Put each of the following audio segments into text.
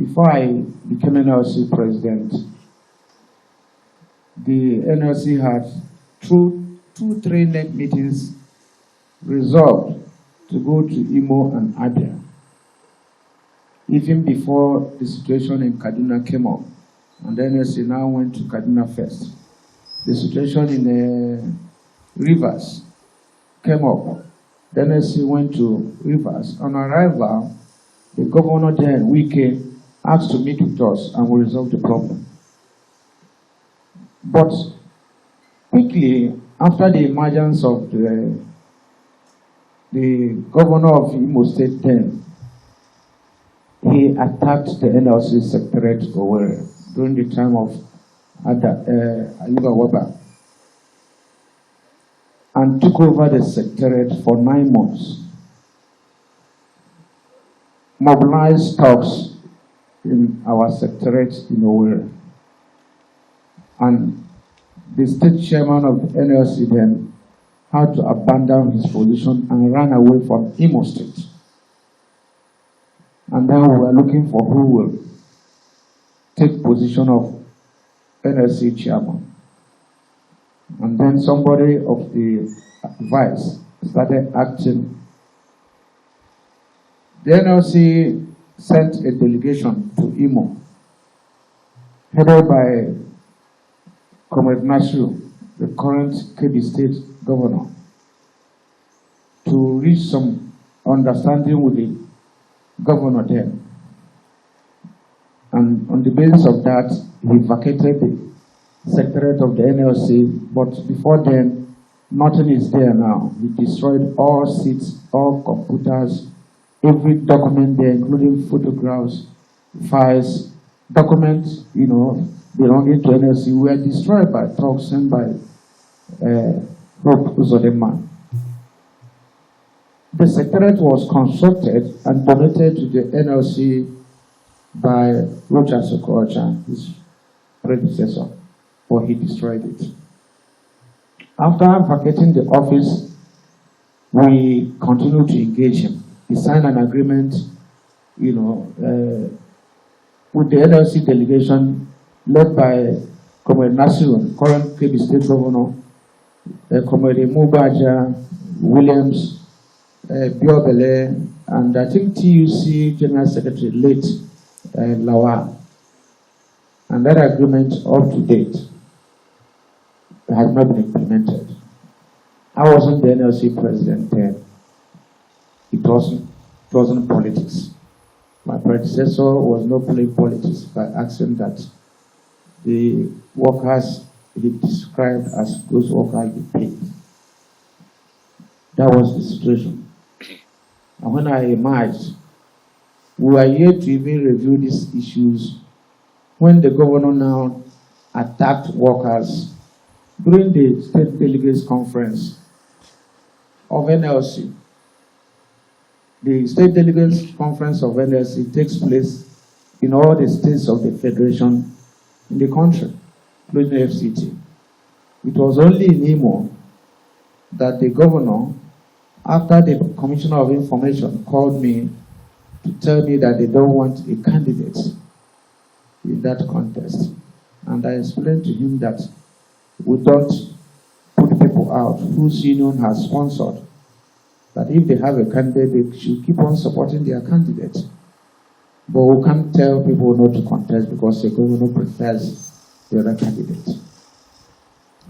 before I became NLC president, the NLC had through 2-3 NEC meetings resolved to go to Imo and Ajaero, even before the situation in Kaduna came up. And the NLC now went to Kaduna first. The situation in Rivers came up. The NLC went to Rivers. On arrival, the governor then, Wike, asked to meet with us and we resolved the problem. But quickly, after the emergence of the governor of Imo State then, he attacked the NLC secretariat Owerri during the time of Ajaero and took over the secretariat for 9 months. Mobilized talks in our secretariat in Owerri. And the state chairman of the NLC then had to abandon his position and ran away from Imo State. And then we were looking for who will take position of NLC chairman. And then somebody of the vice started acting. The NLC sent a delegation to Imo, headed by Comrade Nasiru, the current Kebbi State governor, to reach some understanding with the governor then. And on the basis of that, he vacated the secretariat of the NLC, but before then, nothing is there now. He destroyed all seats, all computers, every document there, including photographs, files, documents, belonging to NLC, were destroyed by thugs sent by Hope Uzodinma. The secretariat was constructed and donated to the NLC by Roger Sokocha, his predecessor, but he destroyed it. After vacating the office, we continued to engage him. He signed an agreement, with the NLC delegation led by Comrade Nasiru, current Kebbi State Governor, Comrade Imo Williams, Biobele, and I think TUC General Secretary late Lawa. And that agreement up to date has not been implemented. I wasn't the NLC president then. It wasn't politics. My predecessor was not playing politics by asking that the workers he described as those workers be paid. That was the situation. And when I emerged, we were yet to even review these issues when the governor now attacked workers during the state delegates conference of NLC. The state delegates conference of NLC takes place in all the states of the federation in the country, including the FCT. It was only in Imo that the governor, after the Commissioner of Information called me to tell me that they don't want a candidate in that contest. And I explained to him that we don't put people out whose union has sponsored, that if they have a candidate, they should keep on supporting their candidate. But we can't tell people not to contest because the governor prefers the other candidate.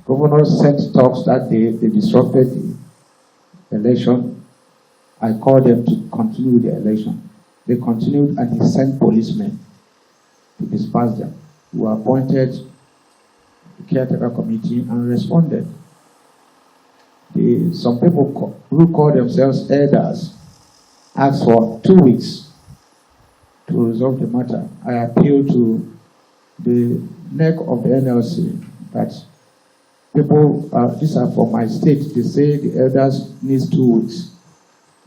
Governor sent talks that day, they disrupted the election. I called them to continue the election. They continued and he sent policemen to disperse them, who appointed the caretaker committee and responded. Some people who call themselves elders asked for 2 weeks to resolve the matter. I appealed to the neck of the NLC that people, these are from my state, they say the elders need 2 weeks,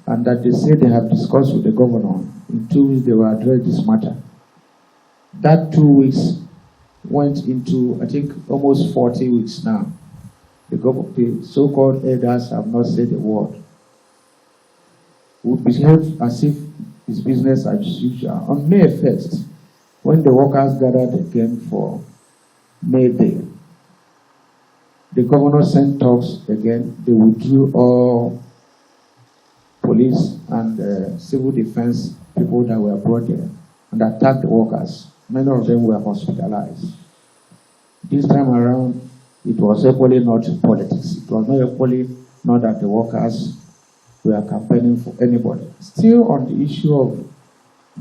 and that they say they have discussed with the governor. In 2 weeks they will address this matter. That 2 weeks went into, I think, almost 40 weeks now. The so-called elders have not said a word. We behave as if it's business as usual. On May 1st, When the workers gathered again for May Day, the governor sent talks again. They withdrew all police and civil defense people that were brought there and attacked the workers. Many of them were hospitalized. This time around, it was equally not politics. It was not equally not that the workers were campaigning for anybody. Still on the issue of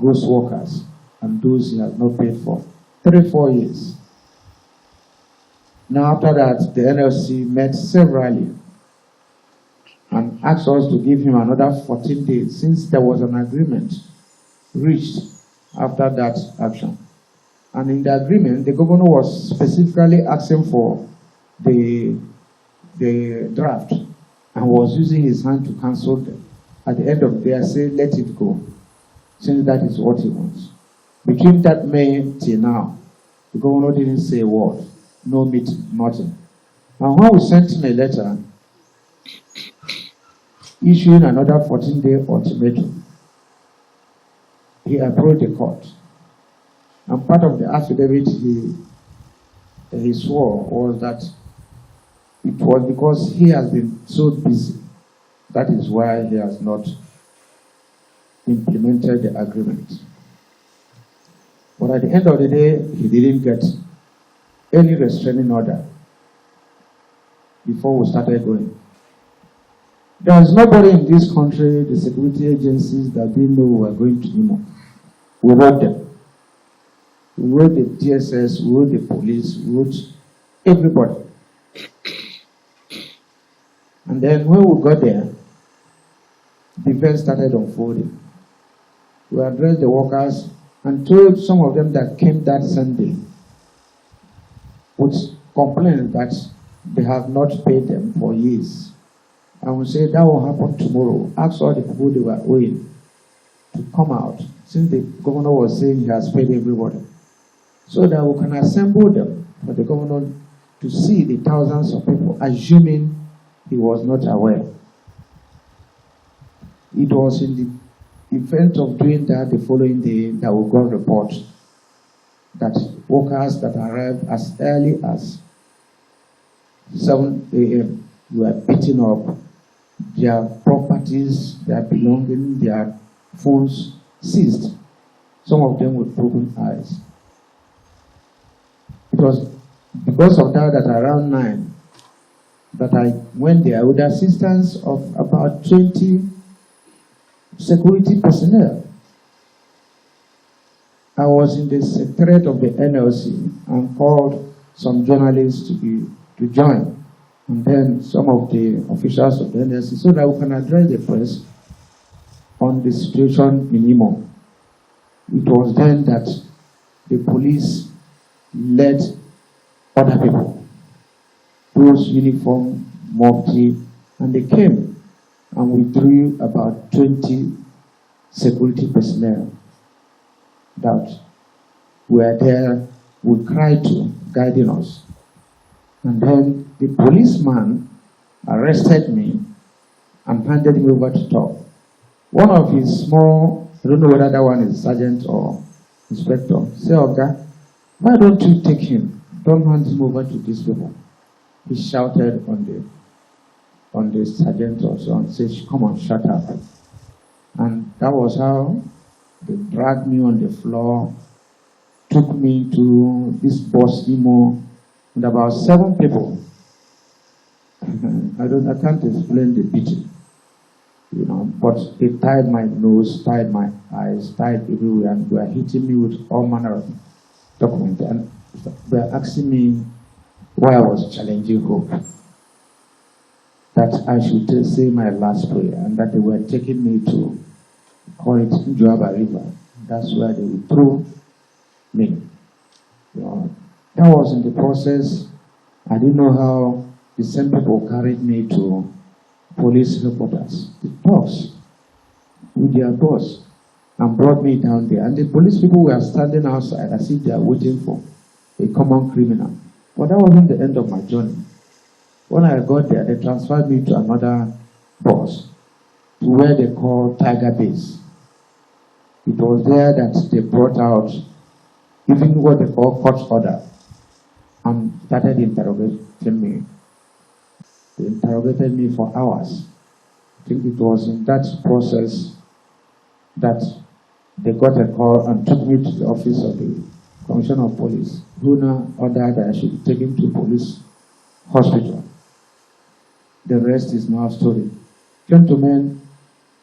ghost workers and those he has not paid for 3-4 years. Now after that, the NLC met severally and asked us to give him another 14 days since there was an agreement reached after that action. And in the agreement, the governor was specifically asking for the draft and was using his hand to cancel them. At the end of the day, I said, let it go, since that is what he wants. Between that May till now, the governor didn't say a word, no meeting, nothing. And when we sent him a letter issuing another 14-day ultimatum, he approached the court. And part of the affidavit he swore was that it was because he has been so busy. That is why he has not implemented the agreement. But at the end of the day, he didn't get any restraining order before we started going. There is nobody in this country, the security agencies, that didn't know we were going to Imo. We wrote them. We wrote the DSS, we wrote the police, we wrote everybody. And then when we got there, the event started unfolding. We addressed the workers and told some of them that came that Sunday with complaints that they have not paid them for years. And we said that will happen tomorrow. Ask all the people they were owing to come out, since the governor was saying he has paid everybody, so that we can assemble them for the governor to see the thousands of people, assuming he was not aware. It was in the event of doing that the following day that we got report that workers that arrived as early as 7 a.m. were beaten up, their properties, their belongings, their phones seized, some of them with broken eyes. It was because of that that around 9 that I went there with the assistance of about 20 security personnel. I was in the secretariat of the NLC and called some journalists to join, and then some of the officials of the NLC, so that we can address the press on the situation in Imo. It was then that the police led other people, those uniform, mufti, and they came and withdrew about 20 security personnel that were there, we cried to, guiding us. And then the policeman arrested me and handed me over to talk. One of his small, I don't know whether that one is sergeant or inspector, said, "Oga, why don't you take him? Don't hand him over to these people." He shouted on the sergeant also and said, "Come on, shut up." And that was how they dragged me on the floor, took me to this boss Imo, and about 7 people. I can't explain the beating, but they tied my nose, tied my eyes, tied everywhere, and were hitting me with all manner of documents. And they were asking me why I was challenging hope, that I should say my last prayer, and that they were taking me to call it Njoaba River. That's where they threw me. That was in the process. I didn't know how the same people carried me to police headquarters. The talks with their boss and brought me down there. And the police people were standing outside as if they are waiting for a common criminal. But that wasn't the end of my journey. When I got there, they transferred me to another boss, to where they call Tiger Base. It was there that they brought out even what they call court order, and started interrogating me. They interrogated me for hours. I think it was in that process that they got a call and took me to the office of the Commissioner of Police, who now ordered that I should be taken to police hospital. The rest is now story. Gentlemen,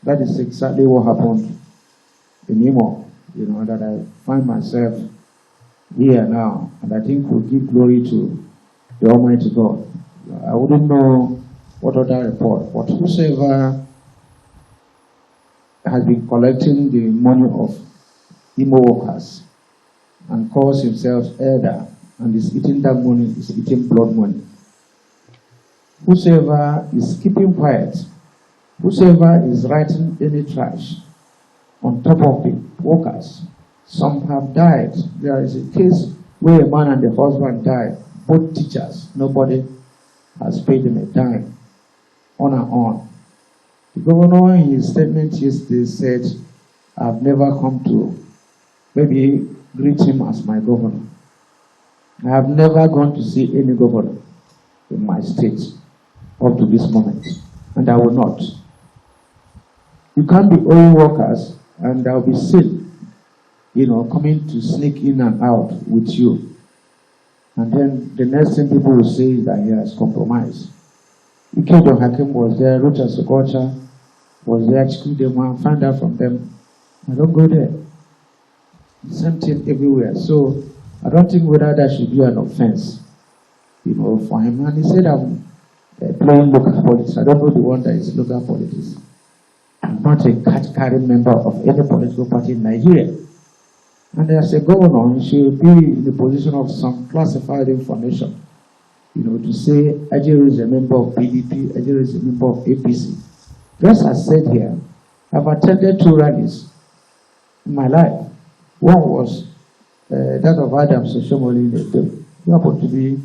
that is exactly what happened in Imo, that I find myself here now, and I think we'll give glory to the Almighty God. I wouldn't know what other report, but whosoever has been collecting the money of Imo workers and calls himself elder and is eating that money, is eating blood money. Whosoever is keeping quiet, whosoever is writing any trash on top of the workers, some have died. There is a case where a man and the husband died, both teachers. Nobody has paid them a dime, on and on. The governor, in his statement yesterday, said, I've never come to maybe greet him as my governor. I have never gone to see any governor in my state up to this moment, and I will not. You can't be owing workers, and I'll be seen, coming to sneak in and out with you. And then the next thing people will say is that he has compromised. Ikedo Hakim was there, Ruta Sokocha was there, Chikudema, find out from them. I don't go there. The same thing everywhere. So I don't think whether that should be an offense, for him. And he said, I'm playing local politics. I don't know the one that is local politics. I'm not a card-carrying member of any political party in Nigeria. And as a governor, he should be in the position of some classified information. To say Ajaero is a member of PDP, Ajaero is a member of APC. Just as said here, I've attended 2 rallies in my life. One was that of Adam Soshomoli, who happened to be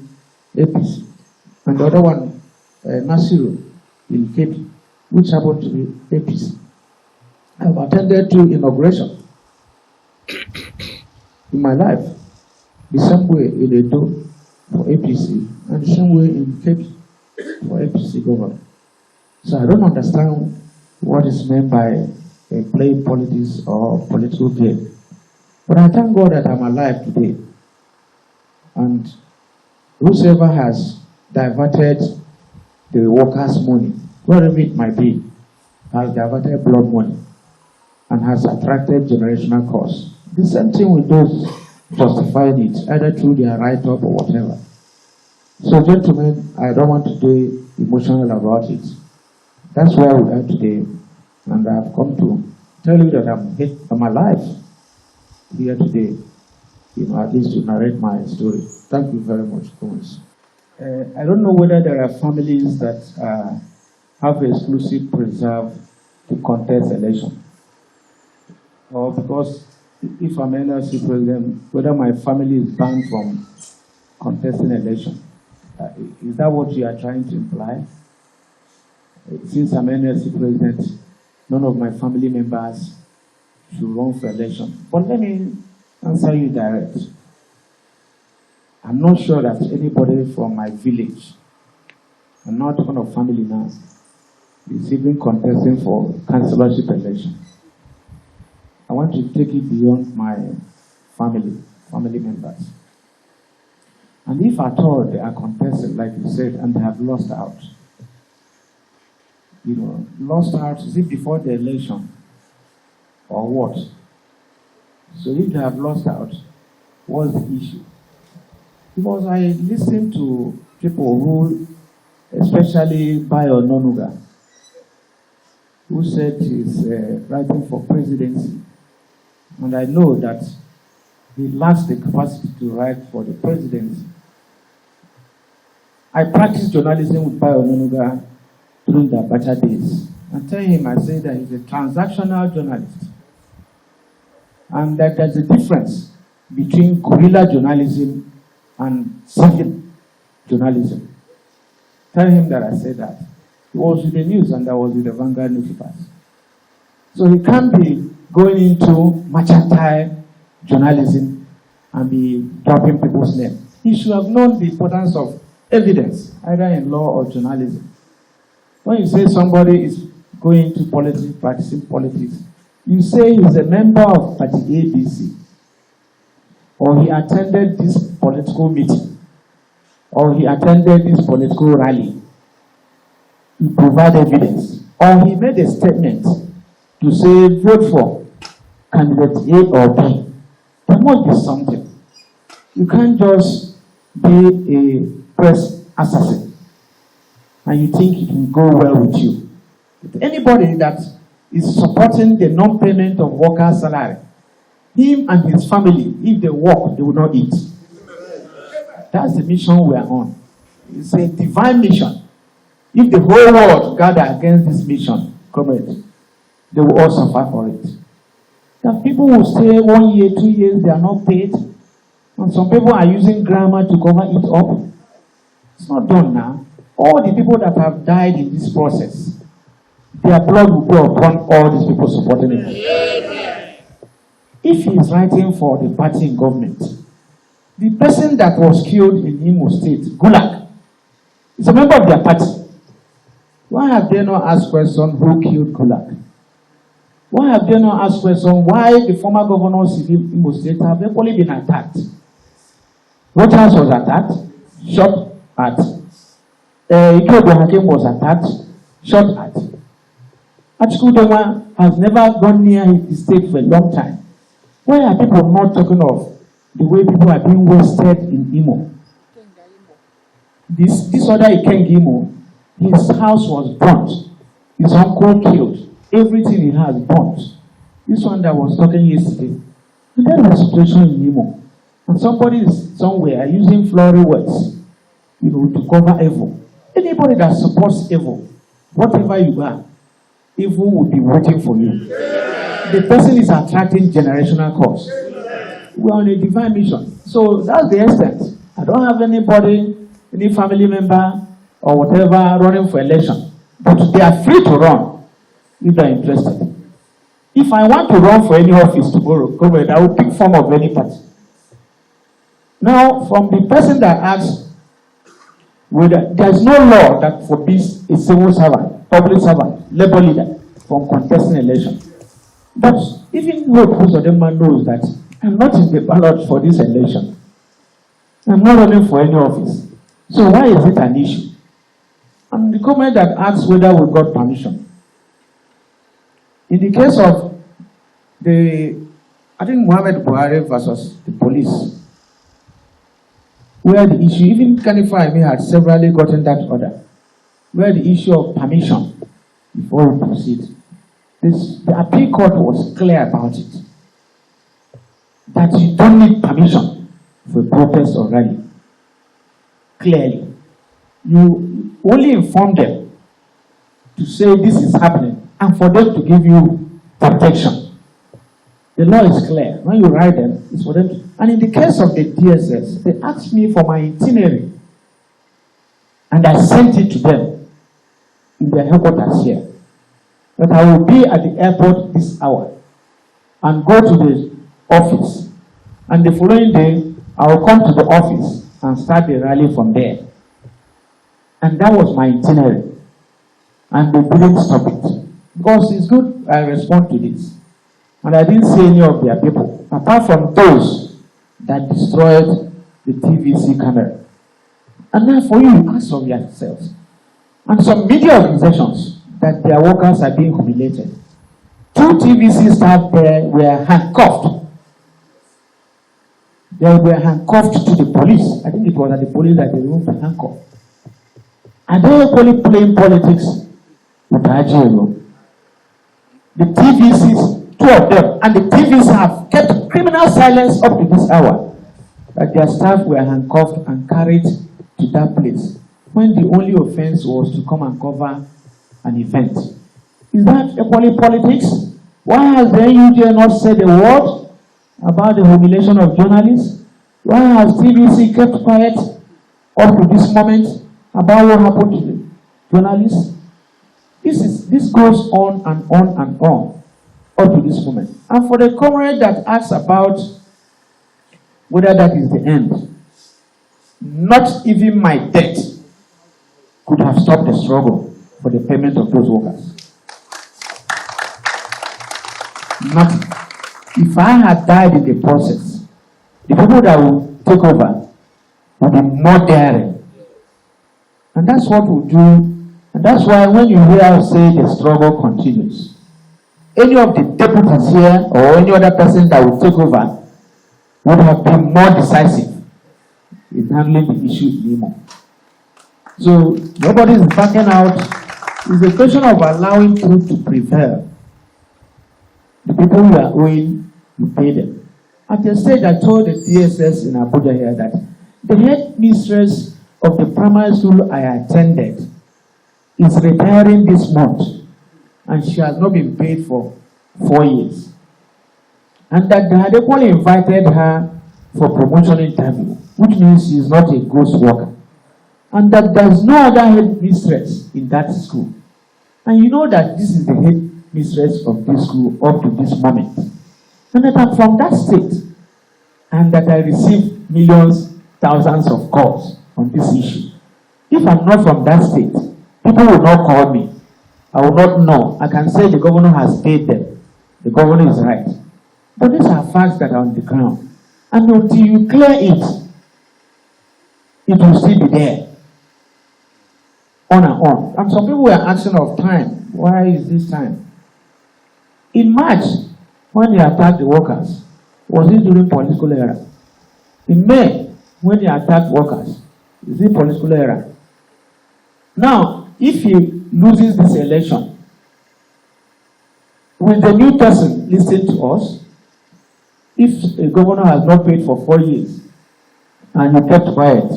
APC. And the other one, Nasiru in Cape, which happened to be APC. I've attended 2 inaugurations in my life. The same way in Edo for APC, and the same way in Cape for APC governor. So I don't understand what is meant by playing politics or political game. But I thank God that I'm alive today. And whosoever has diverted the workers' money, wherever it might be, has diverted blood money and has attracted generational costs. The same thing with those justifying it, either through their write-up or whatever. So gentlemen, I don't want to be emotional about it. That's where we are today. And I've come to tell you that I'm alive here today, at least to narrate my story. Thank you very much, Thomas. I don't know whether there are families that have exclusive preserve to contest election. Or because if I'm NLC president, whether my family is banned from contesting election. Is that what you are trying to imply? Since I'm NLC president, none of my family members should run for election. But let me answer you direct. I'm not sure that anybody from my village, I'm not talking of family now, is even contesting for councillorship election. I want to take it beyond my family members. And if at all they are contesting, like you said, and they have lost out, lost out, is it before the election or what? So if they have lost out, what's the issue? Because I listen to people who, especially Bayo Nonuga, who said he's writing for presidency. And I know that he lacks the capacity to write for the presidency. I practiced journalism with Bayo Nonuga during the Abacha days. And tell him, I say that he's a transactional journalist. And that there's a difference between guerrilla journalism and civil journalism. Tell him that I said that. He was with the news and I was with the Vanguard newspapers. So he can't be going into mercantile journalism and be dropping people's names. He should have known the importance of evidence, either in law or journalism. When you say somebody is going to politics, practicing politics, you say he's a member of party ABC, or he attended this political meeting, or he attended this political rally. You provide evidence, or he made a statement to say vote for candidate A or B. There must be something. You can't just be a press assassin and you think it will go well with you. If anybody that is supporting the non-payment of workers' salary, him and his family, if they work, they will not eat. That's the mission we are on. It's a divine mission. If the whole world gather against this mission, comrade, they will all suffer for it. That people will stay 1 year, 2 years, they are not paid. And some people are using grammar to cover it up. It's not done now. All the people that have died in this process, their blood will go upon all these people supporting him. If he is writing for the party in government, the person that was killed in Imo State, Gulag, is a member of their party. Why have they not asked question who killed Gulag? Why have they not asked question why the former governors in Imo State have equally been attacked? What house was attacked? Shot at. Ikodo Hakim was attacked, shot at. Achikudoma has never gone near his state for a long time. Why are people not talking of the way people are being wasted in Imo? This other Ikeng Imo, his house was burnt. His uncle killed. Everything he has burnt. This one that was talking yesterday. And that was the situation in Imo. And somebody is somewhere using flowery words, to cover evil. Anybody that supports evil, whatever you are, evil will be waiting for you. The person is attracting generational curse. We are on a divine mission. So that's the extent. I don't have anybody, any family member or whatever running for election. But they are free to run if they are interested. If I want to run for any office tomorrow, I will pick form of any party. Now, from the person that asks, there is no law that forbids a civil servant, public servant, labor leader from contesting election. But even though most of them knows that I'm not in the ballot for this election, I'm not running for any office. So why is it an issue? And the comment that asks whether we got permission. In the case of I think Muhammad Buhari versus the police, where the issue, even Khalifa had severally gotten that order, where the issue of permission before we proceed, the appeal court was clear about it. That you don't need permission for a protest or rally. Clearly. You only inform them to say this is happening and for them to give you protection. The law is clear. When you write them, it's for them to. And in the case of the DSS, they asked me for my itinerary. And I sent it to them in their headquarters here. That I will be at the airport this hour and go to the office. And the following day, I will come to the office and start the rally from there. And that was my itinerary. And they didn't stop it. Because it's good I respond to this. And I didn't see any of their people, apart from those that destroyed the TVC camera. And now for you ask of yourselves. And some media organizations that their workers are being humiliated. 2 TVC staff there were handcuffed. They were handcuffed to the police. I think it was at the police that they removed the handcuff. Are they equally playing politics with Ajaero? The TVCs, 2 of them, and the TVCs have kept criminal silence up to this hour. That their staff were handcuffed and carried to that place when the only offense was to come and cover an event. Is that equally politics? Why has the NUJ not said a word about the humiliation of journalists? Why has TVC kept quiet up to this moment about what happened to the journalists? This goes on and on and on up to this moment. And for the comrade that asks about whether that is the end. Not even my death could have stopped the struggle for the payment of those workers. Nothing. If I had died in the process, the people that will take over will be more daring. And that's what we'll do. And that's why when you hear us say the struggle continues, any of the deputies here or any other person that will take over would have been more decisive in handling the issue in Imo. So nobody is backing out. It's a question of allowing truth to prevail. The people who are owing, you pay them. At the stage, I told the DSS in Abuja here that the head mistress of the primary school I attended is retiring this month, and she has not been paid for 4 years. And that they had equally invited her for promotion interview, which means she is not a ghost worker. And that there is no other head mistress in that school. And you know that this is the head mistress of this school up to this moment. And that I'm from that state, and that I receive millions, thousands of calls on this issue. If I'm not from that state, people will not call me. I will not know. I can say the governor has paid them. The governor is right. But these are facts that are on the ground. And until you clear it, it will still be there. On and on. And some people were asking of time. Why is this time? In March, when they attacked the workers, was it during political era? In May, when they attacked workers, is it political era? Now, if he loses this election, will the new person listen to us? If a governor has not paid for 4 years and you kept quiet,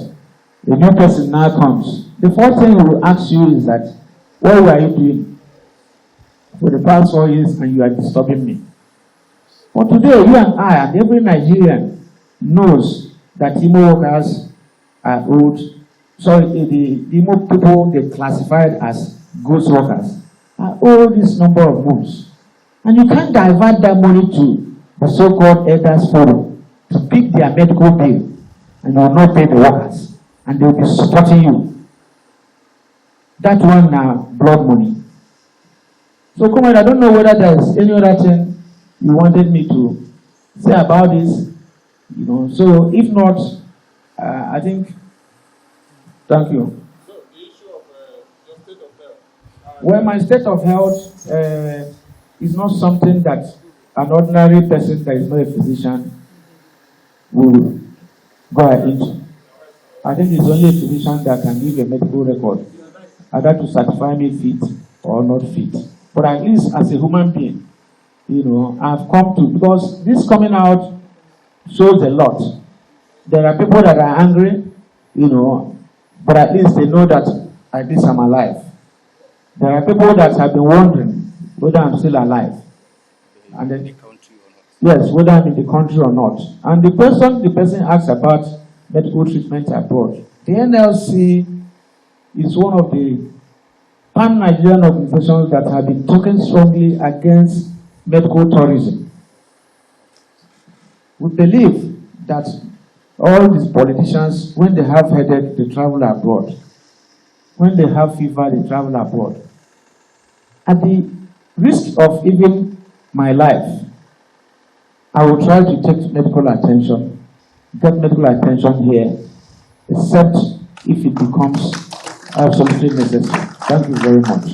the new person now comes. The first thing he will ask you is that, what were you doing for the past 4 years and you are disturbing me? But today, you and I and every Nigerian knows that Imo workers are owed. Sorry, the Imo people they classified as ghost workers are owed this number of months. And you can't divert that money to the so-called elders forum to pick their medical bill, and you will not pay the workers, and they will be supporting you. That one now, blood money. So, come on, I don't know whether there is any other thing you wanted me to say about this. You know, so if not, I think. Thank you. So, the issue of your state of health. Well, my state of health is not something that an ordinary person that is not a physician will go into. I think it's only a physician that can give a medical record, either to certify me fit or not fit. But at least as a human being, you know, I've come to, because this coming out shows a lot. There are people that are angry, you know, but at least they know that at least I'm alive. There are people that have been wondering whether I'm still alive. And then, yes, whether I'm in the country or not. And the person asks about medical treatment abroad. The NLC is one of the pan-Nigerian organizations that have been talking strongly against medical tourism. We believe that all these politicians, when they have headache, they travel abroad. When they have fever, they travel abroad. At the risk of even my life, I will try to take medical attention, get medical attention here, except if it becomes absolutely necessary. Thank you very much.